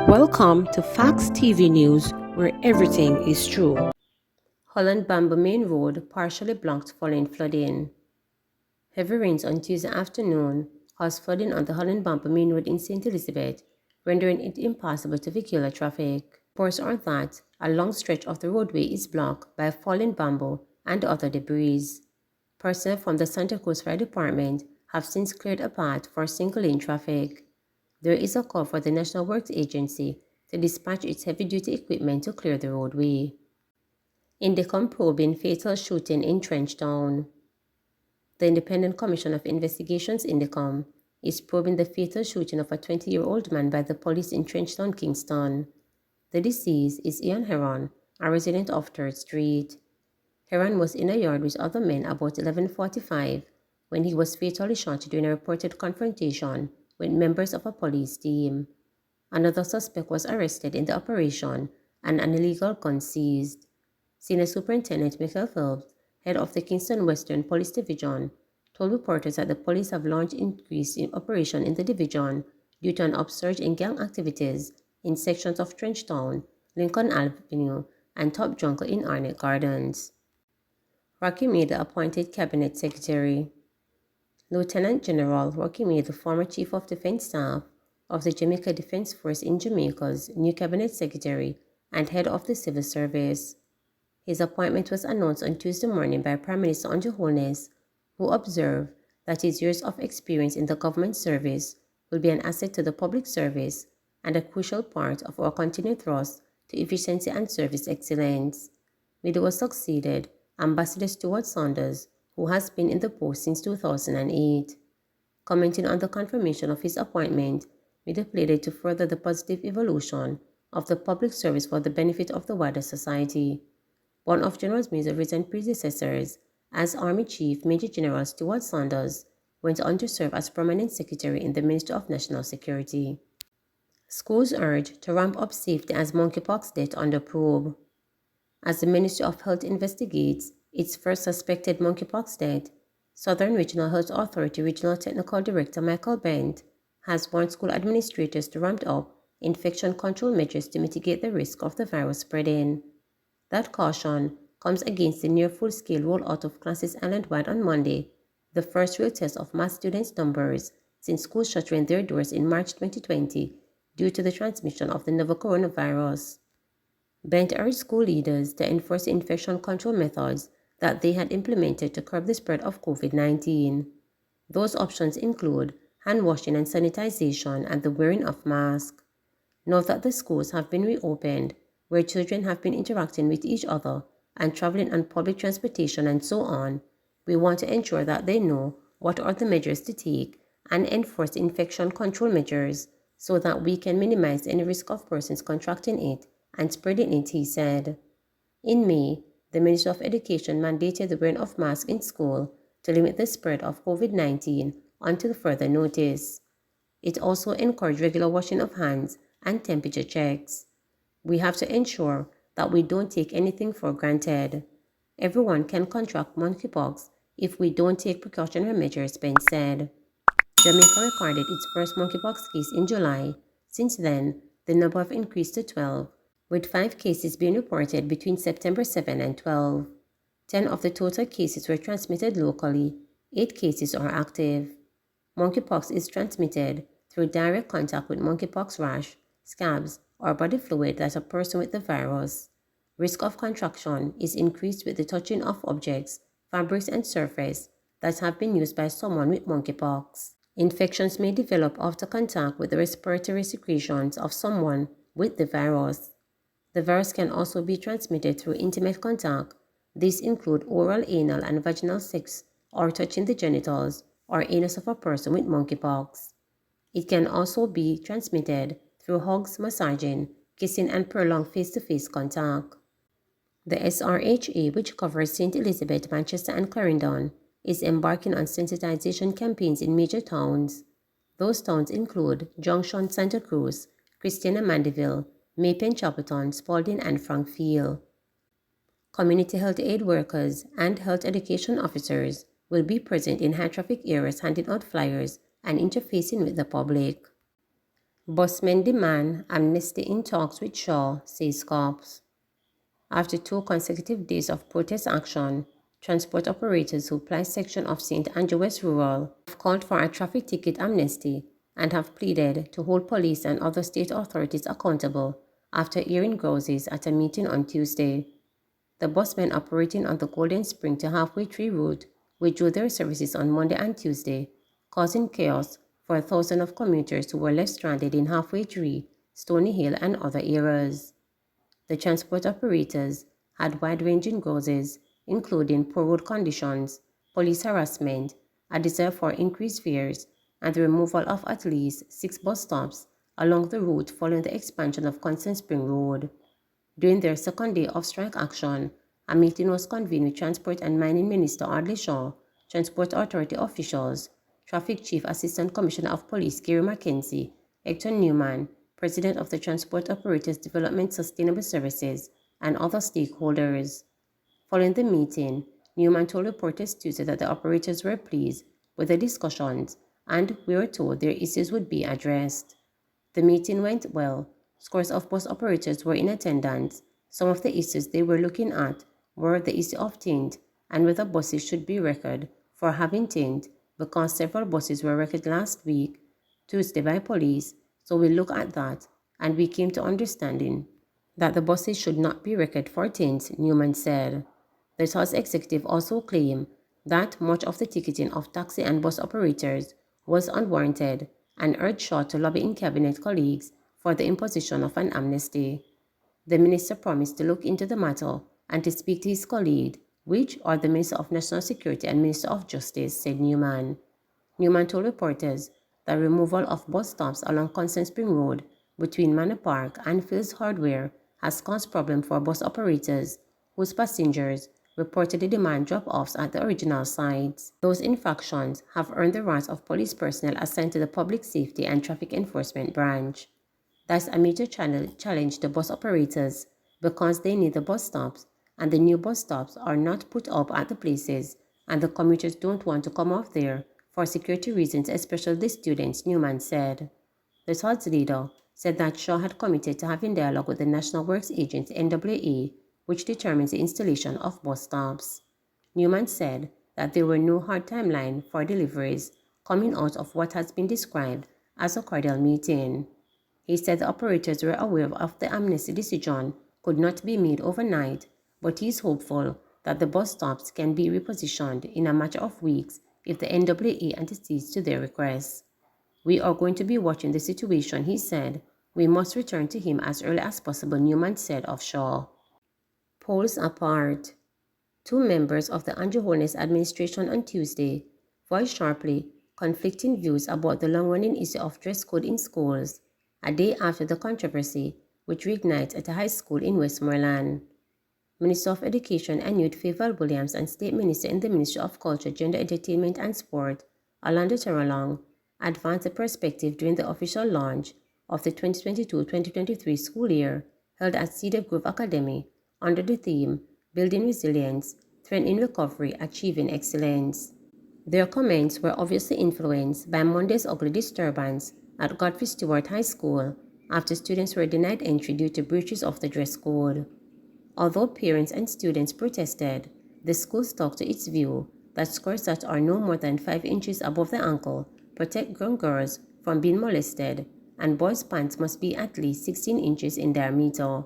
Welcome to Facts TV News, where everything is true. Holland Bamboo Main Road partially blocked following flooding. Heavy rains on Tuesday afternoon caused flooding on the Holland Bamboo Main Road in St. Elizabeth, rendering it impossible to vehicular traffic. Reports are that a long stretch of the roadway is blocked by fallen bamboo and other debris. Personnel from the Santa Cruz Fire Department have since cleared a path for single-lane traffic. There is a call for the National Works Agency to dispatch its heavy-duty equipment to clear the roadway. Indicom probing fatal shooting in Trenchtown. The Independent Commission of Investigations Indicom is probing the fatal shooting of a 20-year-old man by the police in Trenchtown, Kingston. The deceased is Ian Heron, a resident of 3rd Street. Heron was in a yard with other men about 11:45 when he was fatally shot during a reported confrontation with members of a police team. Another suspect was arrested in the operation and an illegal gun seized. Senior Superintendent Michael Phelps, head of the Kingston Western Police Division, told reporters that the police have launched increased operation in the division due to an upsurge in gang activities in sections of Trenchtown, Lincoln Avenue, and Top Jungle in Arnett Gardens. Rocky Meade appointed Cabinet Secretary. Lieutenant General Rocky Meade, the former Chief of Defense Staff of the Jamaica Defense Force in Jamaica's new Cabinet Secretary and head of the Civil Service. His appointment was announced on Tuesday morning by Prime Minister Under Holness, who observed that his years of experience in the government service will be an asset to the public service and a crucial part of our continued thrust to efficiency and service excellence. Meade was succeeded Ambassador Stuart Saunders, who has been in the post since 2008. Commenting on the confirmation of his appointment, Meade pleaded to further the positive evolution of the public service for the benefit of the wider society. One of General Meade's recent predecessors, as Army Chief Major General Stuart Saunders, went on to serve as Permanent Secretary in the Ministry of National Security. Schools urged to ramp up safety as monkeypox death under probe. As the Ministry of Health investigates its first suspected monkeypox death, Southern Regional Health Authority Regional Technical Director Michael Bent has warned school administrators to ramp up infection control measures to mitigate the risk of the virus spreading. That caution comes against the near full-scale rollout of classes island-wide on Monday, the first real test of mass students' numbers since schools shuttering their doors in March 2020 due to the transmission of the novel coronavirus. Bent urged school leaders to enforce the infection control methods that they had implemented to curb the spread of COVID-19. Those options include hand washing and sanitization and the wearing of masks. Note that the schools have been reopened, where children have been interacting with each other and traveling on public transportation and so on. We want to ensure that they know what are the measures to take and enforce infection control measures so that we can minimize any risk of persons contracting it and spreading it, he said. In May, the Ministry of Education mandated the wearing of masks in school to limit the spread of COVID-19 until further notice. It also encouraged regular washing of hands and temperature checks. We have to ensure that we don't take anything for granted. Everyone can contract monkeypox if we don't take precautionary measures, Bent said. Jamaica recorded its first monkeypox case in July. Since then, the number have increased to 12, with 5 cases being reported between September 7 and 12. 10 of the total cases were transmitted locally. 8 cases are active. Monkeypox is transmitted through direct contact with monkeypox rash, scabs, or body fluid that a person with the virus. Risk of contraction is increased with the touching of objects, fabrics, and surface that have been used by someone with monkeypox. Infections may develop after contact with the respiratory secretions of someone with the virus. The virus can also be transmitted through intimate contact. These include oral, anal, and vaginal sex or touching the genitals or anus of a person with monkeypox. It can also be transmitted through hugs, massaging, kissing, and prolonged face-to-face contact. The SRHA, which covers St. Elizabeth, Manchester, and Clarendon, is embarking on sensitization campaigns in major towns. Those towns include Junction, Santa Cruz, Christiana, Mandeville, Maypen, Chapelton, Spalding, and Frankfield. Community health aid workers and health education officers will be present in high-traffic areas handing out flyers and interfacing with the public. Busmen demand amnesty in talks with Shaw, says cops. After 2 consecutive days of protest action, transport operators who ply section of St. Andrew West Rural have called for a traffic ticket amnesty and have pleaded to hold police and other state authorities accountable after hearing grouses at a meeting on Tuesday. The busmen operating on the Golden Spring to Halfway Tree route withdrew their services on Monday and Tuesday, causing chaos for thousands of commuters who were left stranded in Halfway Tree, Stony Hill, and other areas. The transport operators had wide-ranging causes, including poor road conditions, police harassment, a desire for increased fares, and the removal of at least 6 bus stops along the route following the expansion of Constant Spring Road. During their second day of strike action, a meeting was convened with Transport and Mining Minister Audley Shaw, Transport Authority officials, Traffic Chief Assistant Commissioner of Police Gary Mackenzie, Hector Newman, President of the Transport Operators Development Sustainable Services, and other stakeholders. Following the meeting, Newman told reporters Tuesday that the operators were pleased with the discussions and we were told their issues would be addressed. The meeting went well. Scores of bus operators were in attendance. Some of the issues they were looking at were the issue of tint and whether buses should be recorded for having tint because several buses were wrecked last week, Tuesday, by police, so we look at that and we came to understanding that the buses should not be recorded for tint, Newman said. The TOS executive also claimed that much of the ticketing of taxi and bus operators was unwarranted and urged Shaw to lobby in cabinet colleagues for the imposition of an amnesty. The minister promised to look into the matter and to speak to his colleague, which are the Minister of National Security and Minister of Justice, said Newman. Newman told reporters that removal of bus stops along Constant Spring Road between Manor Park and Fields Hardware has caused problems for bus operators whose passengers reportedly demand drop-offs at the original sites. Those infractions have earned the wrath of police personnel assigned to the Public Safety and Traffic Enforcement Branch. That's a major challenge to bus operators because they need the bus stops and the new bus stops are not put up at the places and the commuters don't want to come off there for security reasons, especially the students, Newman said. The TOD's leader said that Shaw had committed to having dialogue with the National Works Agency NWA, which determines the installation of bus stops. Newman said that there were no hard timeline for deliveries coming out of what has been described as a cordial meeting. He said the operators were aware of the amnesty decision could not be made overnight, but he is hopeful that the bus stops can be repositioned in a matter of weeks if the NWA accedes to their requests. We are going to be watching the situation, he said. We must return to him as early as possible, Newman said of Shaw. Polls apart. 2 members of the Andrew Holness administration on Tuesday voiced sharply conflicting views about the long-running issue of dress code in schools, a day after the controversy which reignited at a high school in Westmoreland. Minister of Education and Youth Favour Williams and State Minister in the Ministry of Culture, Gender, Entertainment and Sport, Orlando Terralong, advanced the perspective during the official launch of the 2022-2023 school year held at Cedar Grove Academy under the theme Building Resilience, Strengthening Recovery, Achieving Excellence. Their comments were obviously influenced by Monday's ugly disturbance at Godfrey Stewart High School after students were denied entry due to breaches of the dress code. Although parents and students protested, the school stuck to its view that skirts that are no more than 5 inches above the ankle protect grown girls from being molested, and boys' pants must be at least 16 inches in diameter.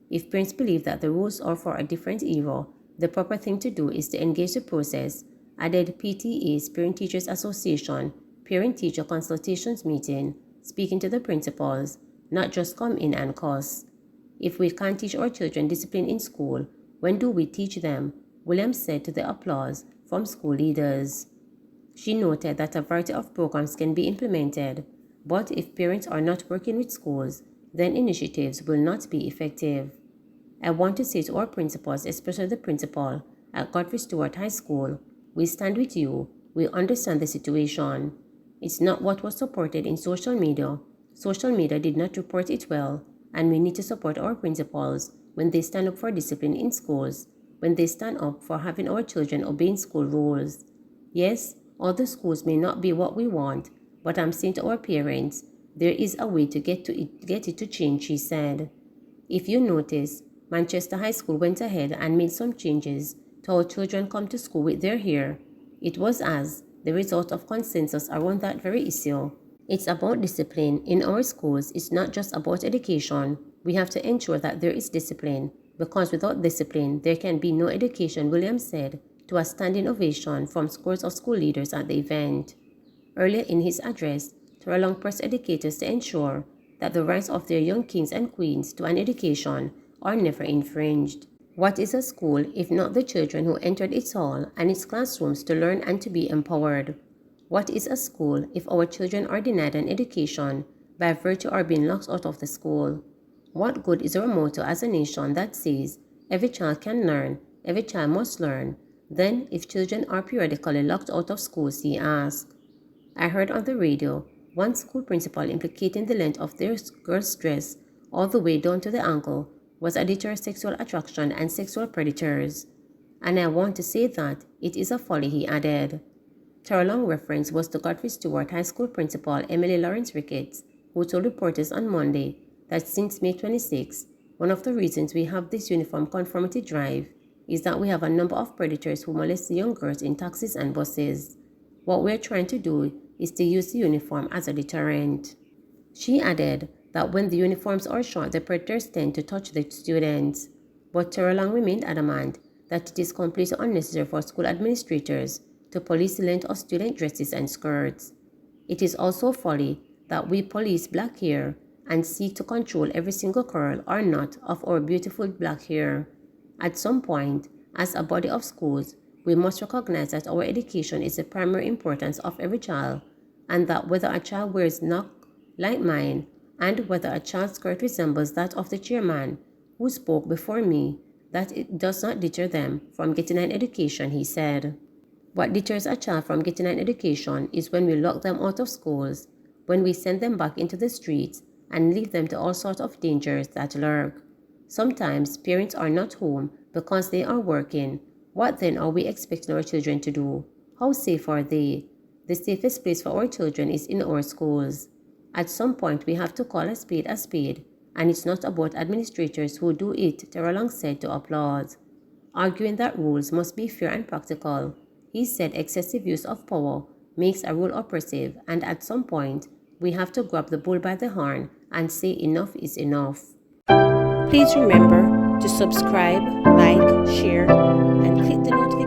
If parents believe that the rules are for a different era, the proper thing to do is to engage the process, added PTA's Parent Teachers Association Parent-Teacher Consultations meeting, speaking to the principals, not just come in and cuss. If we can't teach our children discipline in school, when do we teach them? Williams said to the applause from school leaders. She noted that a variety of programs can be implemented, but if parents are not working with schools, then initiatives will not be effective. I want to say to our principals, especially the principal at Godfrey Stewart High School, we stand with you, we understand the situation. It's not what was supported in social media. Social media did not report it well, and we need to support our principals when they stand up for discipline in schools, when they stand up for having our children obeying school rules. Yes, all the schools may not be what we want, but I'm saying to our parents, There is a way to get it to change, she said. If you notice, Manchester High School went ahead and made some changes to how children come to school with their hair. It was as the result of consensus around that very issue. It's about discipline. In our schools, it's not just about education. We have to ensure that there is discipline, because without discipline, there can be no education, Williams said to a standing ovation from scores of school leaders at the event. Earlier in his address, Terrelong pressed educators to ensure that the rights of their young kings and queens to an education are never infringed. What is a school if not the children who entered its hall and its classrooms to learn and to be empowered? What is a school if our children are denied an education by virtue of being locked out of the school? What good is our motto as a nation that says every child can learn, every child must learn, then if children are periodically locked out of schools, he asked? I heard on the radio one school principal implicating the length of their girls' dress all the way down to the ankle was a deter sexual attraction and sexual predators. And I want to say that it is a folly, he added. Terrelong reference was to Godfrey Stewart High School principal Emily Lawrence Ricketts, who told reporters on Monday that since May 26, one of the reasons we have this uniform conformity drive is that we have a number of predators who molest young girls in taxis and buses. What we're trying to do is to use the uniform as a deterrent. She added that when the uniforms are short, the predators tend to touch the students. But Terrelong remained adamant that it is completely unnecessary for school administrators to police the length of student dresses and skirts. It is also folly that we police black hair and seek to control every single curl or knot of our beautiful black hair. At some point, as a body of schools, we must recognize that our education is the primary importance of every child, and that whether a child wears knock like mine, and whether a child's skirt resembles that of the chairman who spoke before me, that it does not deter them from getting an education, he said. What deters a child from getting an education is when we lock them out of schools, when we send them back into the streets and leave them to all sorts of dangers that lurk. Sometimes parents are not home because they are working. What then are we expecting our children to do? How safe are they? The safest place for our children is in our schools. At some point, we have to call a spade, and it's not about administrators who do it, Terrelong said to Applause. Arguing that rules must be fair and practical, he said excessive use of power makes a rule oppressive, and at some point, we have to grab the bull by the horn and say enough is enough. Please remember to subscribe, like, share, and click the notification